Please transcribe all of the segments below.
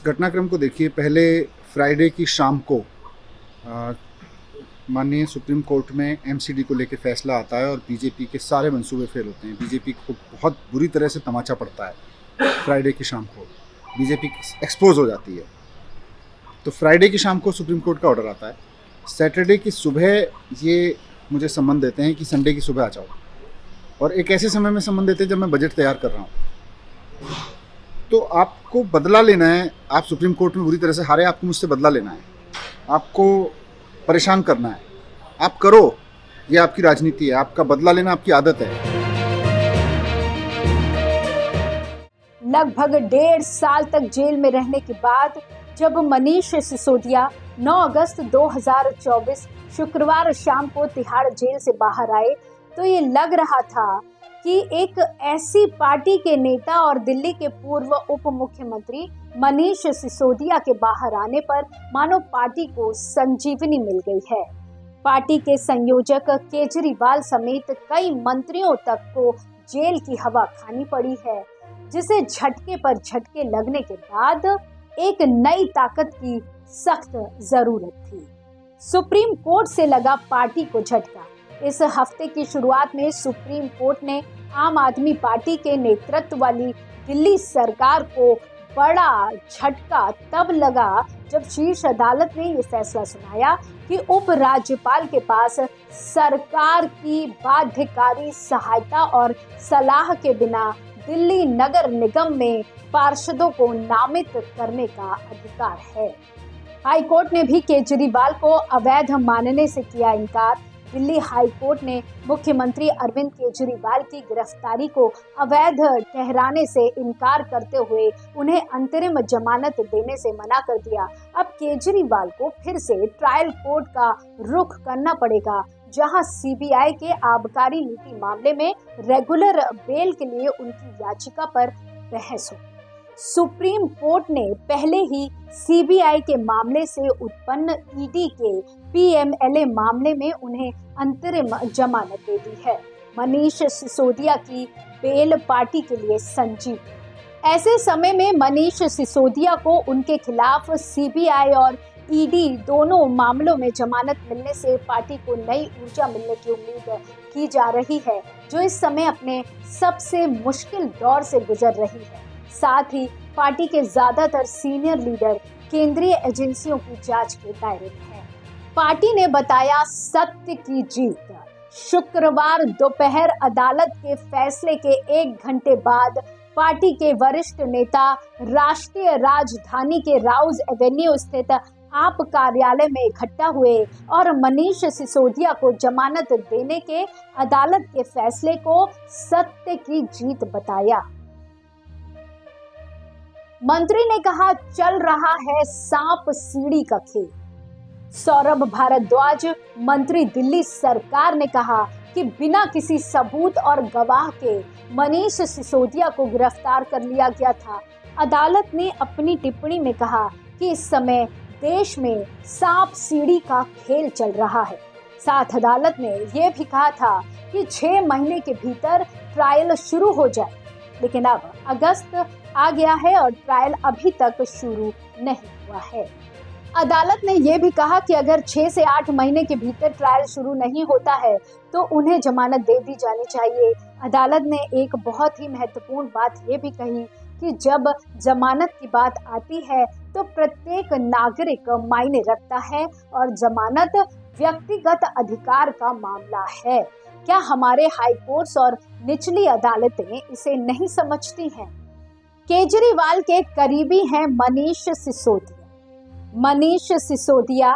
घटनाक्रम को देखिए। पहले फ्राइडे की शाम को माननीय सुप्रीम कोर्ट में एमसीडी को लेकर फैसला आता है और बीजेपी के सारे मंसूबे फेल होते हैं। बीजेपी को बहुत बुरी तरह से तमाचा पड़ता है। फ्राइडे की शाम को बीजेपी एक्सपोज हो जाती है। तो फ्राइडे की शाम को सुप्रीम कोर्ट का ऑर्डर आता है। सैटरडे की सुबह ये मुझे सम्मन देते हैं कि संडे की सुबह आ जाओ, और एक ऐसे समय में सम्मन देते हैं जब मैं बजट तैयार कर रहा हूँ। तो आपको बदला लेना है। आप सुप्रीम कोर्ट में बुरी तरह से हारे, आपको मुझसे बदला लेना है, आपको परेशान करना है। आप करो, ये आपकी राजनीति है, आपका बदला लेना आपकी आदत है। लगभग 1.5 साल तक जेल में रहने के बाद जब मनीष सिसोदिया 9 अगस्त 2024 शुक्रवार शाम को तिहाड़ जेल से बाहर आए, तो ये लग रहा था कि एक ऐसी पार्टी के नेता और दिल्ली के पूर्व उप मुख्यमंत्री मनीष सिसोदिया के बाहर आने पर मानो पार्टी को संजीवनी मिल गई है। पार्टी के संयोजक केजरीवाल समेत कई मंत्रियों तक को जेल की हवा खानी पड़ी है, जिसे झटके पर झटके लगने के बाद एक नई ताकत की सख्त जरूरत थी। सुप्रीम कोर्ट से लगा पार्टी को झटका। इस हफ्ते की शुरुआत में सुप्रीम कोर्ट ने आम आदमी पार्टी के नेतृत्व वाली दिल्ली सरकार को बड़ा झटका तब लगा जब शीर्ष अदालत ने ये फैसला सुनाया कि उपराज्यपाल के पास सरकार की बाध्यकारी सहायता और सलाह के बिना दिल्ली नगर निगम में पार्षदों को नामित करने का अधिकार है। हाईकोर्ट ने भी केजरीवाल को अवैध मानने से किया इनकार। दिल्ली हाईकोर्ट ने मुख्यमंत्री अरविंद केजरीवाल की गिरफ्तारी को अवैध ठहराने से इनकार करते हुए उन्हें अंतरिम जमानत देने से मना कर दिया। अब केजरीवाल को फिर से ट्रायल कोर्ट का रुख करना पड़ेगा, जहां सीबीआई के आबकारी नीति मामले में रेगुलर बेल के लिए उनकी याचिका पर बहस हो। सुप्रीम कोर्ट ने पहले ही सीबीआई के मामले से उत्पन्न ईडी के पीएमएलए मामले में उन्हें अंतरिम जमानत दे दी है। मनीष सिसोदिया की बेल पार्टी के लिए संजीवनी। ऐसे समय में मनीष सिसोदिया को उनके खिलाफ सीबीआई और ईडी दोनों मामलों में जमानत मिलने से पार्टी को नई ऊर्जा मिलने की उम्मीद की जा रही है, जो इस समय अपने सबसे मुश्किल दौर से गुजर रही है। साथ ही पार्टी के ज्यादातर सीनियर लीडर केंद्रीय एजेंसियों की जांच के दायरे में हैं। पार्टी ने बताया सत्य की जीत। शुक्रवार दोपहर अदालत के फैसले के 1 घंटे बाद पार्टी के वरिष्ठ नेता राष्ट्रीय राजधानी के राउज एवेन्यू स्थित आप कार्यालय में इकट्ठा हुए और मनीष सिसोदिया को जमानत देने के अदालत के फैसले को सत्य की जीत बताया। मंत्री ने कहा, चल रहा है सांप सीढ़ी का खेल। सौरभ भारद्वाज मंत्री दिल्ली सरकार ने कहा कि बिना किसी सबूत और गवाह के मनीष सिसोदिया को गिरफ्तार कर लिया गया था। अदालत ने अपनी टिप्पणी में कहा कि इस समय देश में सांप सीढ़ी का खेल चल रहा है। साथ अदालत ने यह भी कहा था कि 6 महीने के भीतर ट्रायल शुरू हो जाए, लेकिन अब अगस्त आ गया है और ट्रायल अभी तक शुरू नहीं हुआ है। अदालत ने यह भी कहा कि अगर 6 से 8 महीने के भीतर ट्रायल शुरू नहीं होता है तो उन्हें जमानत दे दी जानी चाहिए। अदालत ने एक बहुत ही महत्वपूर्ण बात यह भी कही कि जब जमानत की बात आती है तो प्रत्येक नागरिक मायने रखता है और जमानत व्यक्तिगत अधिकार का मामला है। क्या हमारे हाई कोर्ट्स और निचली अदालतें इसे नहीं समझती हैं? केजरीवाल के करीबी हैं मनीष सिसोदिया। मनीष सिसोदिया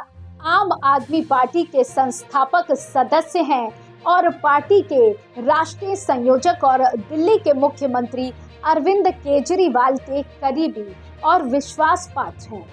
आम आदमी पार्टी के संस्थापक सदस्य हैं और पार्टी के राष्ट्रीय संयोजक और दिल्ली के मुख्यमंत्री अरविंद केजरीवाल के करीबी और विश्वास पात्र हैं।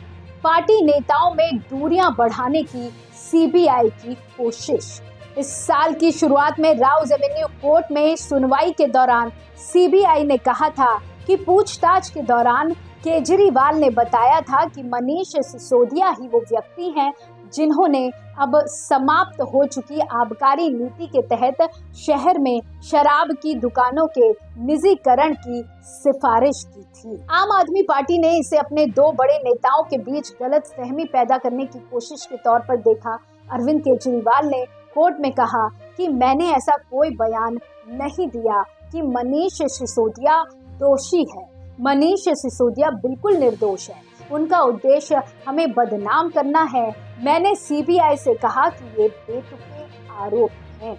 पार्टी नेताओं में दूरियां बढ़ाने की सीबीआई की कोशिश। इस साल की शुरुआत में राउज एवेन्यू कोर्ट में सुनवाई के दौरान सीबीआई ने कहा था कि पूछताछ के दौरान केजरीवाल ने बताया था कि मनीष सिसोदिया ही वो व्यक्ति हैं जिन्होंने अब समाप्त हो चुकी आबकारी नीति के तहत शहर में शराब की दुकानों के निजीकरण की सिफारिश की थी। आम आदमी पार्टी ने इसे अपने दो बड़े नेताओं के बीच गलतफहमी पैदा करने की कोशिश के तौर पर देखा। अरविंद केजरीवाल ने कोर्ट में कहा कि मैंने ऐसा कोई बयान नहीं दिया कि मनीष सिसोदिया दोषी है। मनीष सिसोदिया बिल्कुल निर्दोष है। उनका उद्देश्य हमें बदनाम करना है। मैंने सीबीआई से कहा कि ये बेतुके आरोप हैं।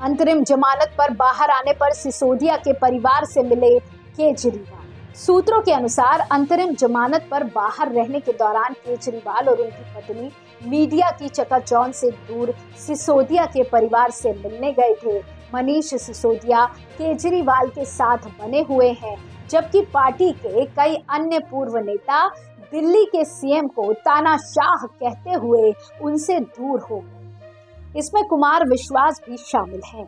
अंतरिम जमानत पर बाहर आने पर सिसोदिया के परिवार से मिले केजरीवाल। सूत्रों के अनुसार अंतरिम जमानत पर बाहर रहने के दौरान केजरीवाल और उनकी पत्नी मीडिया की चकाचौंध से दूर सिसोदिया के परिवार से मिलने गए थे। मनीष सिसोदिया केजरीवाल के साथ बने हुए हैं, जबकि पार्टी के कई अन्य पूर्व नेता दिल्ली के सीएम को तानाशाह कहते हुए उनसे दूर हो गए। इसमें कुमार विश्वास भी शामिल हैं,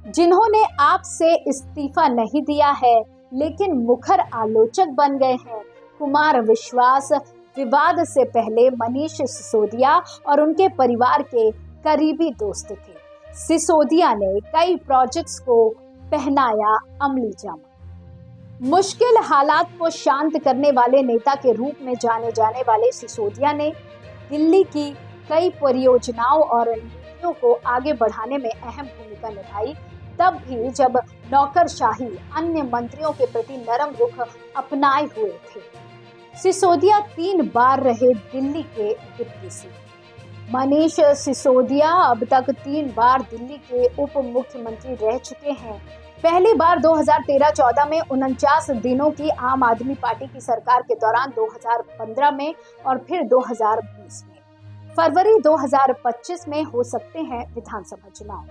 जिन्होंने आप से इस्तीफा नहीं दिया है लेकिन मुखर आलोचक बन गए हैं। कुमार विश्वास विवाद से पहले मनीष सिसोदिया और उनके परिवार के करीबी दोस्त थे। सिसोदिया ने कई प्रोजेक्ट्स को पहनाया अमली जामा। मुश्किल हालात को शांत करने वाले नेता के रूप में जाने जाने वाले सिसोदिया ने दिल्ली की कई परियोजनाओं और नीतियों को आगे बढ़ाने में अहम भूमिका निभाई, तब भी जब नौकरशाही अन्य मंत्रियों के प्रति नरम रुख अपनाए हुए थे। सिसोदिया 3 बार रहे दिल्ली के डिप्टी सीएम। मनीष सिसोदिया अब तक 3 बार दिल्ली के उप मुख्यमंत्री रह चुके हैं। पहली बार 2013-14 में 49 दिनों की आम आदमी पार्टी की सरकार के दौरान 2015 में और फिर 2020 में। फरवरी 2025 में हो सकते हैं विधानसभा चुनाव।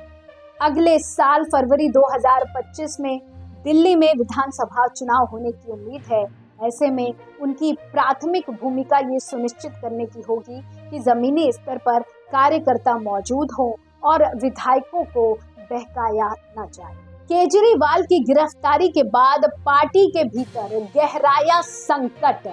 अगले साल फरवरी 2025 में दिल्ली में विधानसभा चुनाव होने की उम्मीद है। ऐसे में उनकी प्राथमिक भूमिका ये सुनिश्चित करने की होगी कि जमीनी स्तर पर कार्यकर्ता मौजूद हों और विधायकों को बहकाया न जाए। केजरीवाल की गिरफ्तारी के बाद पार्टी के भीतर गहराया संकट।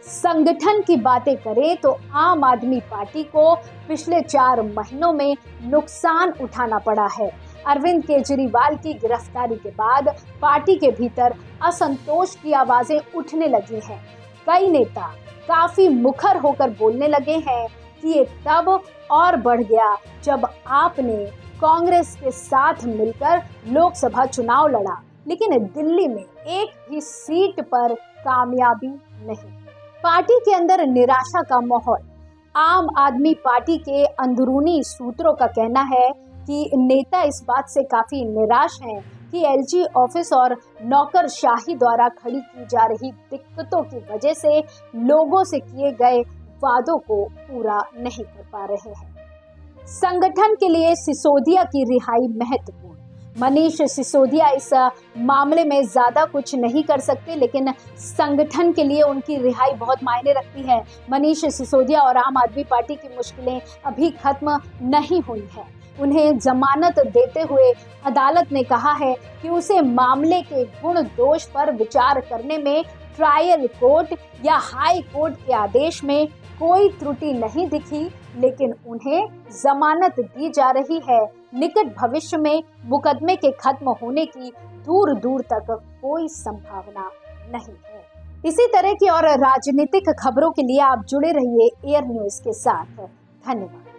संगठन की बातें करें तो आम आदमी पार्टी को पिछले 4 महीनों में नुकसान उठाना पड़ा है। अरविंद केजरीवाल की गिरफ्तारी के बाद पार्टी के भीतर असंतोष की आवाजें उठने लगी हैं। कई नेता काफी मुखर होकर बोलने लगे हैं कि ये तब और बढ़ गया जब आपने कांग्रेस के साथ मिलकर लोकसभा चुनाव लड़ा, लेकिन दिल्ली में एक भी सीट पर कामयाबी नहीं। पार्टी के अंदर निराशा का माहौल। आम आदमी पार्टी के अंदरूनी सूत्रों का कहना है कि नेता इस बात से काफी निराश हैं कि एलजी ऑफिस और नौकरशाही द्वारा खड़ी की जा रही दिक्कतों की वजह से लोगों से किए गए वादों को पूरा नहीं कर पा रहे हैं। संगठन के लिए सिसोदिया की रिहाई महत्वपूर्ण। मनीष सिसोदिया इस मामले में ज्यादा कुछ नहीं कर सकते, लेकिन संगठन के लिए उनकी रिहाई बहुत मायने रखती है। मनीष सिसोदिया और आम आदमी पार्टी की मुश्किलें अभी खत्म नहीं हुई है। उन्हें जमानत देते हुए अदालत ने कहा है कि उसे मामले के गुण दोष पर विचार करने में ट्रायल कोर्ट या हाई कोर्ट के आदेश में कोई त्रुटि नहीं दिखी, लेकिन उन्हें जमानत दी जा रही है। निकट भविष्य में मुकदमे के खत्म होने की दूर दूर तक कोई संभावना नहीं है। इसी तरह की और राजनीतिक खबरों के लिए आप जुड़े रहिए एयर न्यूज के साथ। धन्यवाद।